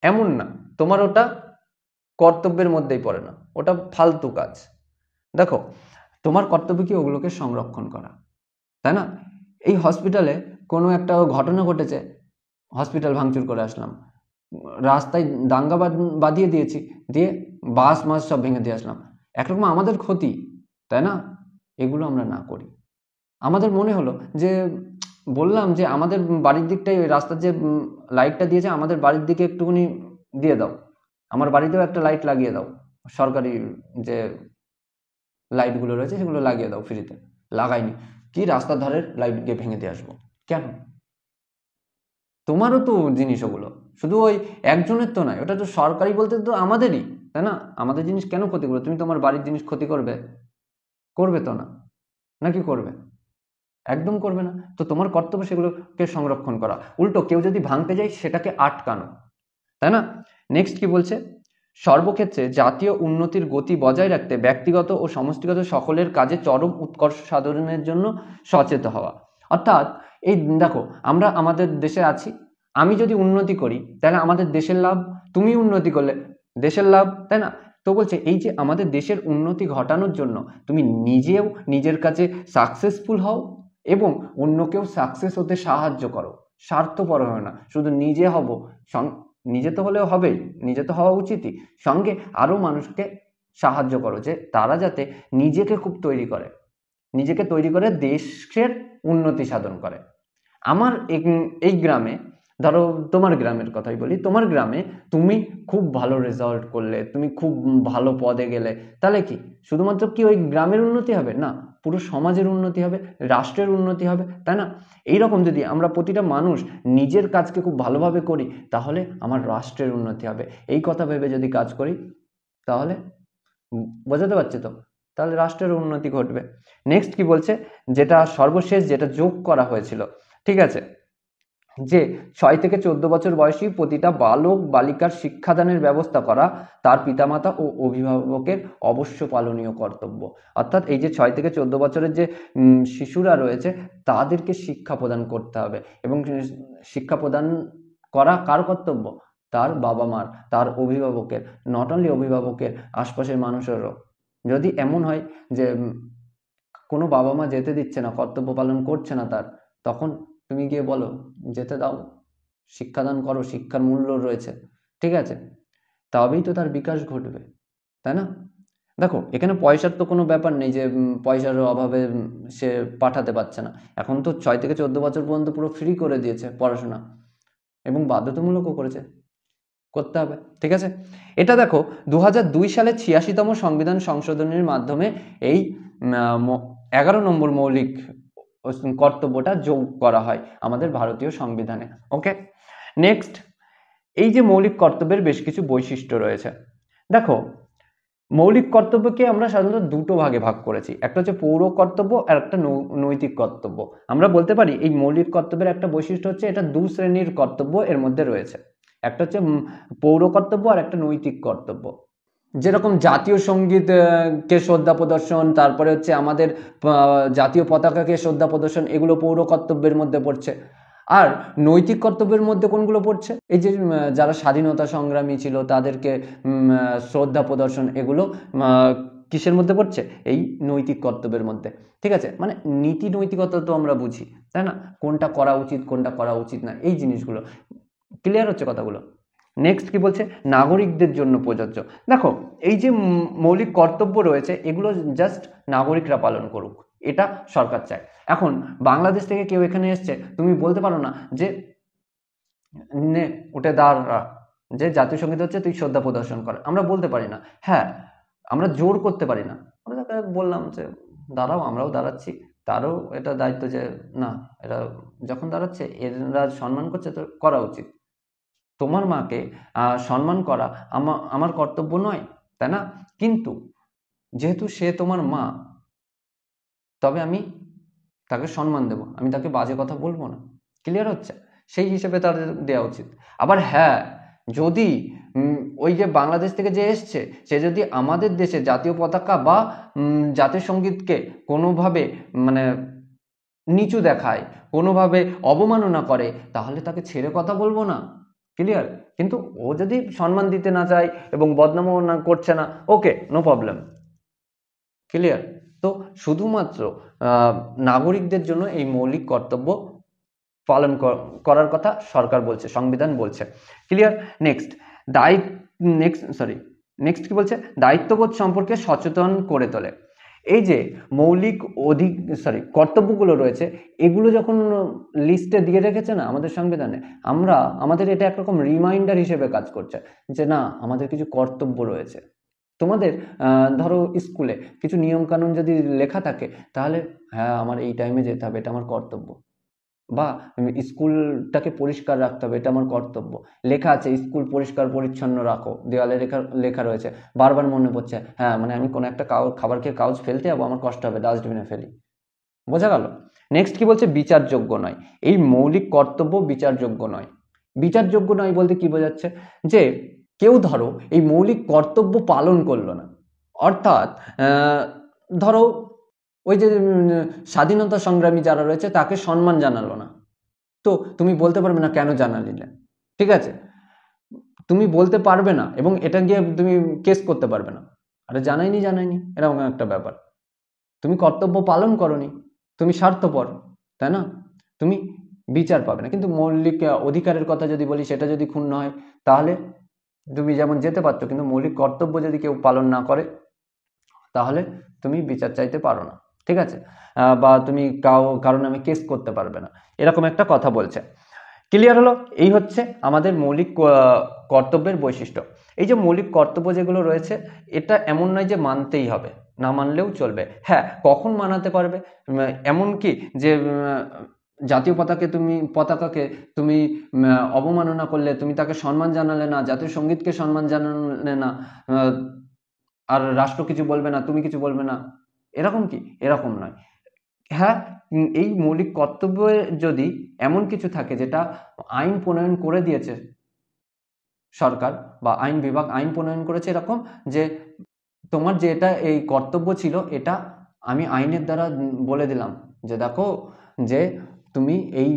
এমন না। তোমার ওটা কর্তব্যের মধ্যেই পড়ে না, ওটা ফালতু কাজ। দেখো তোমার কর্তব্য কি, ওগুলোকে সংরক্ষণ করা, তাই না? এই হসপিটালে কোনো একটা ঘটনা ঘটেছে, হসপিটাল ভাঙচুর করে আসলাম, রাস্তায় দাঙ্গা বাঁধিয়ে দিয়েছি, দিয়ে বাস মাস সব ভেঙে দিয়ে আসলাম, একরকম আমাদের ক্ষতি, তাই না? এগুলো আমরা না করি। আমাদের মনে হলো যে বললাম যে আমাদের বাড়ির দিকটাই ওই রাস্তার যে লাইটটা দিয়েছে আমাদের বাড়ির দিকে একটুখানি দিয়ে দাও, আমার বাড়িতেও একটা লাইট লাগিয়ে দাও, সরকারি যে লাইটগুলো রয়েছে সেগুলো লাগিয়ে দাও ফ্রিতে। লাগাইনি, কি রাস্তার ধারের লাইট গিয়ে ভেঙে দিয়ে আসবো কেন? তোমারও তো জিনিস ওগুলো, শুধু ওই একজনের তো নয়, ওটা তো সরকারি বলতে তো আমাদেরই, তাই না? আমাদের জিনিস কেন ক্ষতি করবে? তুমি তোমার বাড়ির জিনিস ক্ষতি করবে? করবে তো না, নাকি করবে? একদম করবে না। তো তোমার কর্তব্য সেগুলোকে সংরক্ষণ করা, উল্টো কেউ যদি ভাঙতে যায় সেটাকে আটকানো, তাই না? নেক্সট কি বলছে, সর্বক্ষেত্রে জাতীয় উন্নতির গতি বজায় রাখতে ব্যক্তিগত ও সমষ্টিগত সকলের কাজে চরম উৎকর্ষ সাধনের জন্য সচেতন হওয়া। অর্থাৎ এই দেখো, আমরা আমাদের দেশে আছি, আমি যদি উন্নতি করি তাহলে আমাদের দেশের লাভ, তুমি উন্নতি করলে দেশের লাভ, তাই না? তো বলছে এই যে আমাদের দেশের উন্নতি ঘটানোর জন্য তুমি নিজেও নিজের কাছে সাকসেসফুল হও এবং অন্যকেও সাকসেস হতে সাহায্য করো। স্বার্থপর হয় না, শুধু নিজে হব, নিজে তো হলেও হবেই, নিজে তো হওয়া উচিতই, সঙ্গে আরো মানুষকে সাহায্য করো যে তারা যাতে নিজেকে খুব তৈরি করে, নিজেকে তৈরি করে দেশের উন্নতি সাধন করে। আমার এই গ্রামে, ধরো তোমার গ্রামের কথাই বলি, তোমার গ্রামে তুমি খুব ভালো রেজাল্ট করলে, তুমি খুব ভালো পদে গেলে, তাহলে কি শুধুমাত্র কি ওই গ্রামের উন্নতি হবে? না, পুরো সমাজের উন্নতি হবে, রাষ্ট্রের উন্নতি হবে, তাই না? এইরকম যদি আমরা প্রতিটা মানুষ নিজের কাজকে খুব ভালোভাবে করি তাহলে আমার রাষ্ট্রের উন্নতি হবে। এই কথা ভেবে যদি কাজ করি তাহলে বোঝাতে পারছি তো, তাহলে রাষ্ট্রের উন্নতি ঘটবে। নেক্সট কি বলছে, যেটা সর্বশেষ যেটা যোগ করা হয়েছিল, ঠিক আছে, যে 6 থেকে 14 বছর বয়সী প্রতিটা বালক বালিকার শিক্ষাদানের ব্যবস্থা করা তার পিতামাতা ও অভিভাবকের অবশ্য পালনীয় কর্তব্য। অর্থাৎ এই যে 6 থেকে 14 বছরের যে শিশুরা রয়েছে তাদেরকে শিক্ষা প্রদান করতে হবে, এবং শিক্ষা প্রদান করা কার কর্তব্য? তার বাবা মার, তার অভিভাবকের, নট অনলি অভিভাবকের, আশপাশের মানুষেরও। যদি এমন হয় যে কোনো বাবা মা যেতে দিচ্ছে না, কর্তব্য পালন করছে না তার, তখন তুমি গিয়ে বলো যেতে দাও, শিক্ষাদান করো, শিক্ষার মূল্য রয়েছে, ঠিক আছে? তবেই তো তার বিকাশ ঘটবে, তাই না? দেখো এখানে পয়সার তো কোনো ব্যাপার নেই যে পয়সার অভাবে সে পাঠাতে পারছে না। এখন তো 6 থেকে 14 বছর পর্যন্ত পুরো ফ্রি করে দিয়েছে পড়াশোনা, এবং বাধ্যতামূলকও করেছে, করতে হবে, ঠিক আছে? এটা দেখো 2002 সালে 86তম সংবিধান সংশোধনের মাধ্যমে এই 11 নম্বর মৌলিক কর্তব্যটা যোগ করা হয় আমাদের ভারতীয় সংবিধানে। ওকে, নেক্সট, এই যে মৌলিক কর্তব্যের বেশ কিছু বৈশিষ্ট্য রয়েছে। দেখো মৌলিক কর্তব্যকে আমরা সাধারণত দুটো ভাগে ভাগ করেছি, একটা হচ্ছে পৌর কর্তব্য আর একটা নৈতিক কর্তব্য। আমরা বলতে পারি এই মৌলিক কর্তব্যের একটা বৈশিষ্ট্য হচ্ছে এটা দু শ্রেণীর কর্তব্য এর মধ্যে রয়েছে, একটা হচ্ছে পৌর কর্তব্য আর একটা নৈতিক কর্তব্য। যেরকম জাতীয় সঙ্গীত কে শ্রদ্ধা প্রদর্শন, তারপরে হচ্ছে আমাদের জাতীয় পতাকাকে শ্রদ্ধা প্রদর্শন, এগুলো পৌর কর্তব্যের মধ্যে পড়ছে। আর নৈতিক কর্তব্যের মধ্যে কোনগুলো পড়ছে? এই যে যারা স্বাধীনতা সংগ্রামী ছিল তাদেরকে শ্রদ্ধা প্রদর্শন, এগুলো কিসের মধ্যে পড়ছে? এই নৈতিক কর্তব্যের মধ্যে, ঠিক আছে? মানে নীতি নৈতিকতা তো আমরা বুঝি, তাই না? কোনটা করা উচিত কোনটা করা উচিত না, এই জিনিসগুলো ক্লিয়ার হচ্ছে কথাগুলো। নেক্সট কি বলছে, নাগরিকদের জন্য প্রযোজ্য। দেখো এই যে মৌলিক কর্তব্য রয়েছে এগুলো জাস্ট নাগরিকরা পালন করুক, এটা সরকার চায়। এখন বাংলাদেশ থেকে কেউ এখানে এসছে, তুমি বলতে পারো না যে নে উঠে দাঁড়া, যে জাতীয় সঙ্গীত হচ্ছে তুই শ্রদ্ধা প্রদর্শন কর, আমরা বলতে পারি না। হ্যাঁ, আমরা জোর করতে পারি না, আমরা তাকে বললাম যে দাঁড়াও, আমরাও দাঁড়াচ্ছি, তারও এটা দায়িত্ব যে না, এরা যখন দাঁড়াচ্ছে এরা সম্মান করছে তো করা উচিত। তোমার মাকে সম্মান করা আমার কর্তব্য নয়, তাই না? কিন্তু যেহেতু সে তোমার মা, তবে আমি তাকে সম্মান দেব, আমি তাকে বাজে কথা বলবো না। ক্লিয়ার হচ্ছে? সেই হিসেবে তাদের দেওয়া উচিত। আবার হ্যাঁ, যদি ওই যে বাংলাদেশ থেকে যে এসছে সে যদি আমাদের দেশে জাতীয় পতাকা বা জাতীয় সঙ্গীতকে কোনোভাবে মানে নিচু দেখায়, কোনোভাবে অবমাননা করে, তাহলে তাকে ছেড়ে কথা বলবো না। ক্লিয়ার? কিন্তু ও যদি সম্মান দিতে না চায় এবং বদনামও না করছে না, ওকে, নো প্রবলেম। ক্লিয়ার? তো শুধুমাত্র নাগরিকদের জন্য এই মৌলিক কর্তব্য পালন করার কথা সরকার বলছে, সংবিধান বলছে। ক্লিয়ার? নেক্সট নেক্সট কি বলছে, দায়িত্ববোধ সম্পর্কে সচেতন করে তোলে। এই যে মৌলিক কর্তব্যগুলো রয়েছে, এগুলো যখন লিস্টে দিয়ে রেখেছে না আমাদের সংবিধানে, আমাদের এটা একরকম রিমাইন্ডার হিসেবে কাজ করছে যে না, আমাদের কিছু কর্তব্য রয়েছে। তোমাদের ধরো স্কুলে কিছু নিয়ম কানুন যদি লেখা থাকে, তাহলে হ্যাঁ আমার এই টাইমে যেতে হবে, এটা আমার কর্তব্য। বা স্কুলটাকে পরিষ্কার রাখতে হবে, এটা আমার কর্তব্য। লেখা আছে স্কুল পরিষ্কার পরিচ্ছন্ন রাখো, দেওয়ালে লেখা রয়েছে, বারবার মনে পড়ছে, হ্যাঁ মানে আমি কোনো একটা খাবার খেয়ে কাগজ ফেলতে যাবো, আমার কষ্ট হবে, ডাস্টবিনে ফেলি। বোঝা গেল? নেক্সট কি বলছে, বিচারযোগ্য নয়। এই মৌলিক কর্তব্য বিচারযোগ্য নয়। বিচারযোগ্য নয় বলতে কি বোঝাচ্ছে, যে কেউ ধরো এই মৌলিক কর্তব্য পালন করলো না, অর্থাৎ ধরো ওই যে স্বাধীনতা সংগ্রামী যারা রয়েছে তাকে সম্মান জানালো না, তো তুমি বলতে পারবে না কেন জানালি না, ঠিক আছে? তুমি বলতে পারবে না এবং এটা গিয়ে তুমি কেস করতে পারবে না, আরে জানাইনি এরকম একটা ব্যাপার। তুমি কর্তব্য পালন করনি, তুমি স্বার্থপর, তাই না? তুমি বিচার পাবে না। কিন্তু মৌলিক অধিকারের কথা যদি বলি, সেটা যদি ক্ষুণ্ণ হয়, তাহলে তুমি যেমন যেতে পারছো, কিন্তু মৌলিক কর্তব্য যদি কেউ পালন না করে, তাহলে তুমি বিচার চাইতে পারো না, ঠিক আছে? বা তুমি কারণ আমি কেস করতে পারবে না, এরকম একটা কথা বলছে। ক্লিয়ার হলো? এই হচ্ছে আমাদের মৌলিক কর্তব্যের বৈশিষ্ট্য। এই যে মৌলিক কর্তব্য যেগুলো রয়েছে, এটা এমন নয় যে মানতেই হবে, না মানলেও চলবে। হ্যাঁ, কখন মানাতে পারবে, এমন কি যে জাতীয় পতাকাকে তুমি অবমাননা করলে, তুমি তাকে সম্মান জানালে না, জাতীয় সঙ্গীতকে সম্মান জানালে না, আর রাষ্ট্র কিছু বলবে না, তুমি কিছু বলবে না, এরকম কি? এরকম নয়। হ্যাঁ, এই মৌলিক কর্তব্যে যদি এমন কিছু থাকে যেটা আইন প্রণয়ন করে দিয়েছে সরকার বা আইন বিভাগ আইন প্রণয়ন করেছে এরকম, যে তোমার যে এটা এই কর্তব্য ছিল, এটা আমি আইনের দ্বারা বলে দিলাম যে দেখো, যে তুমি এই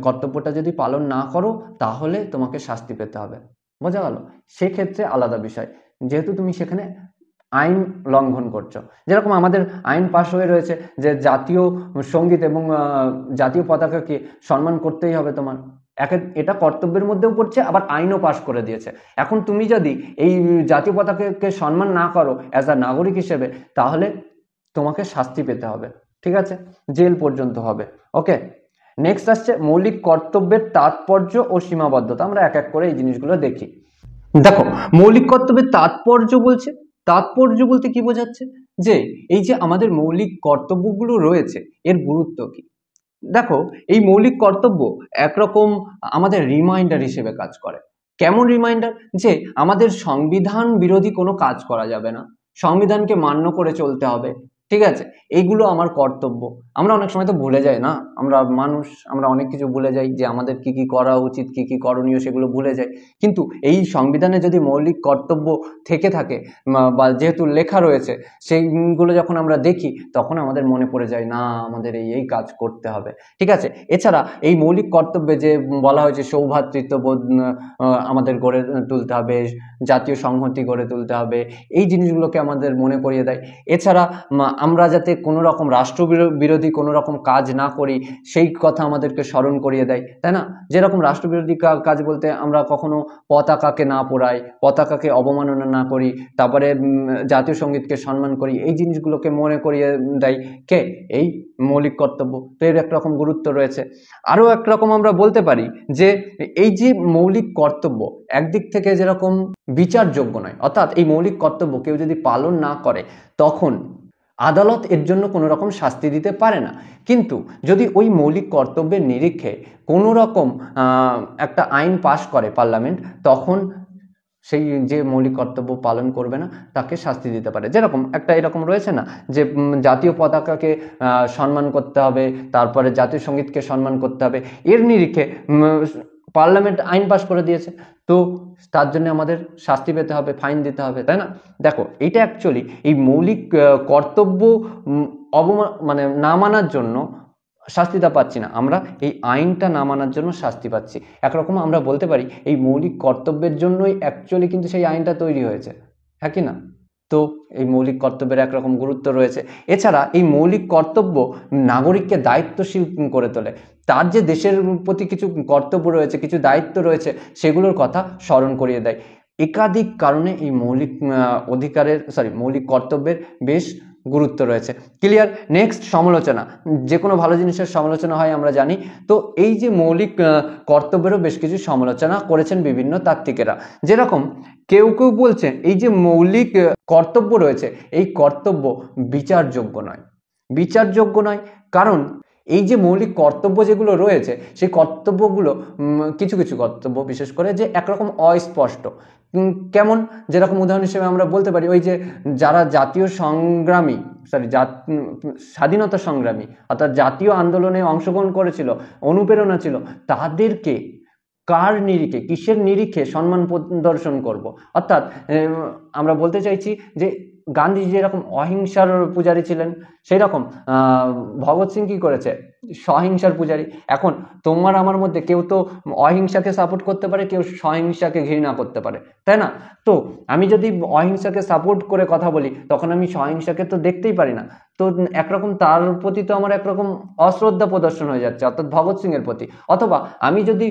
কর্তব্যটা যদি পালন না করো, তাহলে তোমাকে শাস্তি পেতে হবে। বোঝা গেল? সেক্ষেত্রে আলাদা বিষয়, যেহেতু তুমি সেখানে আইন লঙ্ঘন করছো। যেরকম আমাদের আইন পাশ হয়ে রয়েছে যে জাতীয় সঙ্গীত এবং জাতীয় পতাকাকে সম্মান করতেই হবে তোমার, এটা কর্তব্যের মধ্যেও পড়ছে, আবার আইনও পাশ করে দিয়েছে। এখন তুমি যদি এই জাতীয় পতাকাকে সম্মান না করো অ্যাজ আ নাগরিক হিসেবে, তাহলে তোমাকে শাস্তি পেতে হবে, ঠিক আছে? জেল পর্যন্ত হবে। ওকে, নেক্সট আসছে মৌলিক কর্তব্যের তাৎপর্য ও সীমাবদ্ধতা। আমরা এক এক করে এই জিনিসগুলো দেখি। দেখো, মৌলিক কর্তব্যের তাৎপর্য বলছে, তাৎপর্য বলতে কি বোঝাচ্ছে, যে এই যে আমাদের মৌলিক কর্তব্যগুলো রয়েছে, এর গুরুত্ব কি। দেখো, এই মৌলিক কর্তব্য একরকম আমাদের রিমাইন্ডার হিসেবে কাজ করে। কেমন রিমাইন্ডার? যে আমাদের সংবিধান বিরোধী কোনো কাজ করা যাবে না, সংবিধানকে মান্য করে চলতে হবে, ঠিক আছে? এইগুলো আমার কর্তব্য। আমরা অনেক সময় তো ভুলে যাই না, আমরা মানুষ, আমরা অনেক কিছু ভুলে যাই, যে আমাদের কি কি করা উচিত, কি কি করণীয়, সেগুলো ভুলে যাই। কিন্তু এই সংবিধানে যদি মৌলিক কর্তব্য থেকে থাকে বা যেহেতু লেখা রয়েছে, সেইগুলো যখন আমরা দেখি, তখন আমাদের মনে পড়ে যায়, না আমাদের এই কাজ করতে হবে, ঠিক আছে? এছাড়া এই মৌলিক কর্তব্যে যে বলা হয়েছে সৌভ্রাতৃত্ববোধ আমাদের গড়ে তুলতে হবে, জাতীয় সংহতি গড়ে তুলতে হবে, এই জিনিসগুলোকে আমাদের মনে করিয়ে দেয়। এছাড়া আমরা যাতে কোনো রকম রাষ্ট্র বিরোধী কোনো রকম কাজ না করি, সেই কথা আমাদেরকে স্মরণ করিয়ে দেয়, তাই না? যেরকম রাষ্ট্রবিরোধী কাজ বলতে আমরা কখনো পতাকাকে না পোড়াই, পতাকাকে অবমাননা না করি, তারপরে জাতীয় সঙ্গীতকে সম্মান করি, এই জিনিসগুলোকে মনে করিয়ে দেয় কে? এই মৌলিক কর্তব্য। তো এর একরকম গুরুত্ব রয়েছে। আরও একরকম আমরা বলতে পারি যে এই যে মৌলিক কর্তব্য একদিক থেকে যেরকম বিচারযোগ্য নয়, অর্থাৎ এই মৌলিক কর্তব্য কেউ যদি পালন না করে, তখন আদালত এর জন্য কোনো রকম শাস্তি দিতে পারে না। কিন্তু যদি ওই মৌলিক কর্তব্যের নিরিখে কোনো রকম একটা আইন পাশ করে পার্লামেন্ট, তখন সেই যে মৌলিক কর্তব্য পালন করবে না, তাকে শাস্তি দিতে পারে। যেরকম একটা এরকম রয়েছে না, যে জাতীয় পতাকাকে সম্মান করতে হবে, তারপরে জাতীয় সঙ্গীতকে সম্মান করতে হবে, এর নিরিখে পার্লামেন্ট আইন পাশ করে দিয়েছে, তো তার জন্য আমাদের শাস্তি পেতে হবে, ফাইন দিতে হবে, তাই না? দেখো, এটা অ্যাকচুয়ালি এই মৌলিক কর্তব্য মানে না মানার জন্য শাস্তিটা পাচ্ছি না, আমরা এই আইনটা না মানার জন্য শাস্তি পাচ্ছি। একরকম আমরা বলতে পারি এই মৌলিক কর্তব্যের জন্যই অ্যাকচুয়ালি কিন্তু সেই আইনটা তৈরি হয়েছে, হ্যাঁ কি না? তো এই মৌলিক কর্তব্যের একরকম গুরুত্ব রয়েছে। এছাড়া এই মৌলিক কর্তব্য নাগরিককে দায়িত্বশীল করে তোলে, তার যে দেশের প্রতি কিছু কর্তব্য রয়েছে, কিছু দায়িত্ব রয়েছে, সেগুলোর কথা স্মরণ করিয়ে দেয়। একাধিক কারণে এই মৌলিক মৌলিক কর্তব্যের বেশ গুরুত্ব রয়েছে। ক্লিয়ার? নেক্সট, সমালোচনা। যে কোনো ভালো জিনিসের সমালোচনা হয় আমরা জানি। তো এই যে মৌলিক কর্তব্যেরও বেশ কিছু সমালোচনা করেছেন বিভিন্ন তাত্ত্বিকেরা। যেরকম কেউ কেউ বলছেন এই যে মৌলিক কর্তব্য রয়েছে, এই কর্তব্য বিচারযোগ্য নয়। বিচারযোগ্য নয় কারণ এই যে মৌলিক কর্তব্য যেগুলো রয়েছে, সেই কর্তব্যগুলো কিছু কিছু কর্তব্য বিশেষ করে যে একরকম অস্পষ্ট। কেমন? যেরকম উদাহরণ হিসেবে আমরা বলতে পারি ওই যে যারা জাতীয় সংগ্রামী স্বাধীনতা সংগ্রামী অর্থাৎ জাতীয় আন্দোলনে অংশগ্রহণ করেছিল, অনুপ্রেরণা ছিল, তাদেরকে কার নিরিখে, কিসের নিরিখে সম্মান প্রদর্শন করব? অর্থাৎ আমরা বলতে চাইছি যে গান্ধীজি যেরকম অহিংসার পূজারী ছিলেন, সেই রকম ভগৎ সিং কি করেছে? সহিংসার পূজারী। এখন তোমার আমার মধ্যে কেউ তো অহিংসাকে সাপোর্ট করতে পারে, কেউ সহিংসাকে ঘৃণা করতে পারে, তাই না? তো আমি যদি অহিংসাকে সাপোর্ট করে কথা বলি, তখন আমি সহিংসাকে তো দেখতেই পারি না। তো একরকম তার প্রতি তো আমার একরকম অশ্রদ্ধা প্রদর্শন হয়ে যাচ্ছে, অর্থাৎ ভগৎ সিং এর প্রতি। অথবা আমি যদি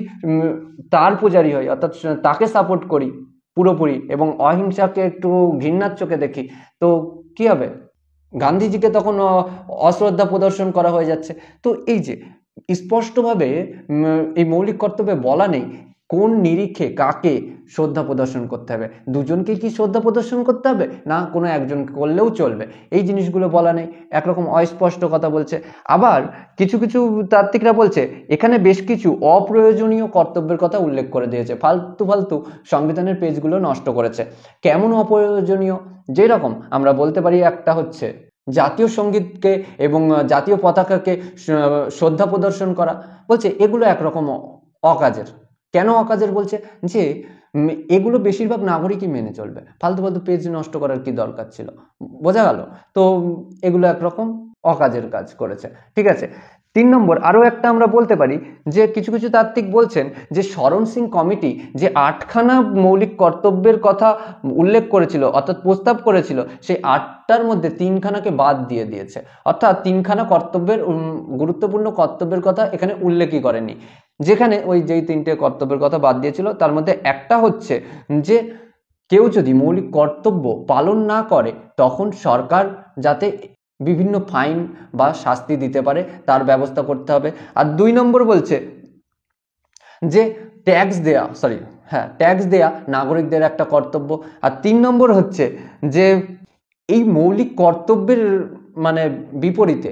তার পূজারী হই, অর্থাৎ তাকে সাপোর্ট করি পুরোপুরি এবং অহিংসাকে একটু ঘৃণার চোখে দেখি, তো কি হবে? গান্ধীজিকে তখন অশ্রদ্ধা প্রদর্শন করা হয়ে যাচ্ছে। তো এই যে স্পষ্টভাবে এই মৌলিক কর্তব্যে বলা নেই কোন নিরিখে কাকে শ্রদ্ধা প্রদর্শন করতে হবে। দুজনকে কি শ্রদ্ধা প্রদর্শন করতে হবে, না কোনো একজন করলেও চলবে, এই জিনিসগুলো বলা নেই, একরকম অস্পষ্ট কথা বলছে। আবার কিছু কিছু তাত্ত্বিকরা বলছে এখানে বেশ কিছু অপ্রয়োজনীয় কর্তব্যের কথা উল্লেখ করে দিয়েছে, ফালতু ফালতু সংবিধানের পেজগুলো নষ্ট করেছে। কেমন অপ্রয়োজনীয়? যেরকম আমরা বলতে পারি একটা হচ্ছে জাতীয় সঙ্গীতকে এবং জাতীয় পতাকাকে শ্রদ্ধা প্রদর্শন করা, বলছে এগুলো একরকম অকাজের। কেন অকাজের বলছে? যে এগুলো বেশিরভাগ নাগরিকই মেনে চলবে, ফালতু ফালতু পেজ নষ্ট করার কি দরকার ছিল? বোঝা গেল? তো এগুলো একরকম অকাজের কাজ করেছে। ঠিক আছে, 3 নম্বর আরো একটা আমরা বলতে পারি যে কিছু কিছু তাত্ত্বিক বলছেন যে শরণ সিং কমিটি যে 8খানা মৌলিক কর্তব্যের কথা উল্লেখ করেছিল অর্থাৎ প্রস্তাব করেছিল, সেই 8টার মধ্যে 3খানাকে বাদ দিয়ে দিয়েছে। অর্থাৎ 3খানা কর্তব্যের গুরুত্বপূর্ণ কর্তব্যের কথা এখানে উল্লেখই করেনি। যেখানে ওই যেই 3টে কর্তব্যের কথা বাদ দিয়েছিল তার মধ্যে একটা হচ্ছে যে কেউ যদি মৌলিক কর্তব্য পালন না করে তখন সরকার যাতে বিভিন্ন ফাইন বা শাস্তি দিতে পারে তার ব্যবস্থা করতে হবে। আর 2 নম্বর বলছে যে ট্যাক্স দেয়া নাগরিকদের একটা কর্তব্য। আর 3 নম্বর হচ্ছে যে এই মৌলিক কর্তব্যের মানে বিপরীতে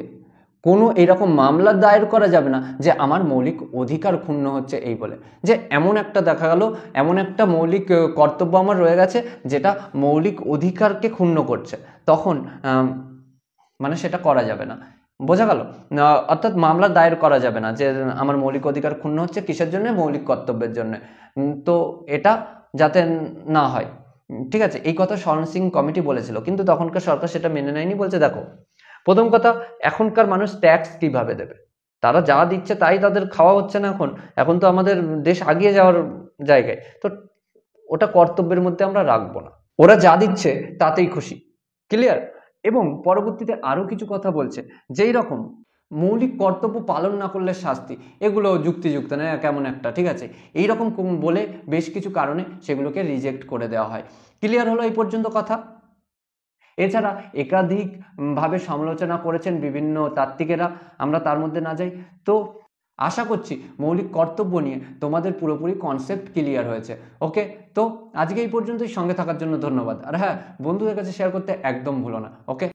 কোনো এরকম মামলা দায়ের করা যাবে না যে আমার মৌলিক অধিকার ক্ষুণ্ণ হচ্ছে এই বলে, যে এমন একটা দেখা গেল এমন একটা মৌলিক কর্তব্য আমার রয়ে গেছে যেটা মৌলিক অধিকারকে ক্ষুণ্ণ করছে, তখন মানে সেটা করা যাবে না। বোঝা গেল? অর্থাৎ মামলা দায়ের করা যাবে না যে আমার মৌলিক অধিকার ক্ষুণ্ণ হচ্ছে, কিসের জন্য? মৌলিক কর্তব্যের জন্য। তো এটা যাতে না হয়। ঠিক আছে, এই কথা শরণ সিং কমিটি বলেছিল, কিন্তু তখনকার সরকার সেটা মেনে নেয়নি। বলছে দেখো, প্রথম কথা, এখনকার মানুষ ট্যাক্স কিভাবে দেবে? তারা যা দিচ্ছে তাই তাদের খাওয়া হচ্ছে না। এখন তো আমাদের দেশ আগিয়ে যাওয়ার জায়গায়, তো ওটা কর্তব্যের মধ্যে আমরা রাখবো না, ওরা যা দিচ্ছে তাতেই খুশি। ক্লিয়ার? এবং পরবর্তীতে আরো কিছু কথা বলছে, যেই রকম মৌলিক কর্তব্য পালন না করলে শাস্তি, এগুলো যুক্তিযুক্ত না, কেমন একটা, ঠিক আছে, এইরকম বলে বেশ কিছু কারণে সেগুলোকে রিজেক্ট করে দেওয়া হয়। ক্লিয়ার হলো এই পর্যন্ত কথা? এছাড়া একাধিক ভাবে সমালোচনা করেছেন বিভিন্ন তাত্ত্বিকেরা, আমরা তার মধ্যে না যাই। তো আশা করছি মৌলিক কর্তব্য নিয়ে তোমাদের পুরোপুরি কনসেপ্ট ক্লিয়ার হয়েছে। ওকে, তো আজকে এই পর্যন্তই। সঙ্গে থাকার জন্য ধন্যবাদ। আর হ্যাঁ, বন্ধুদের কাছে শেয়ার করতে একদম ভুলো না। ওকে।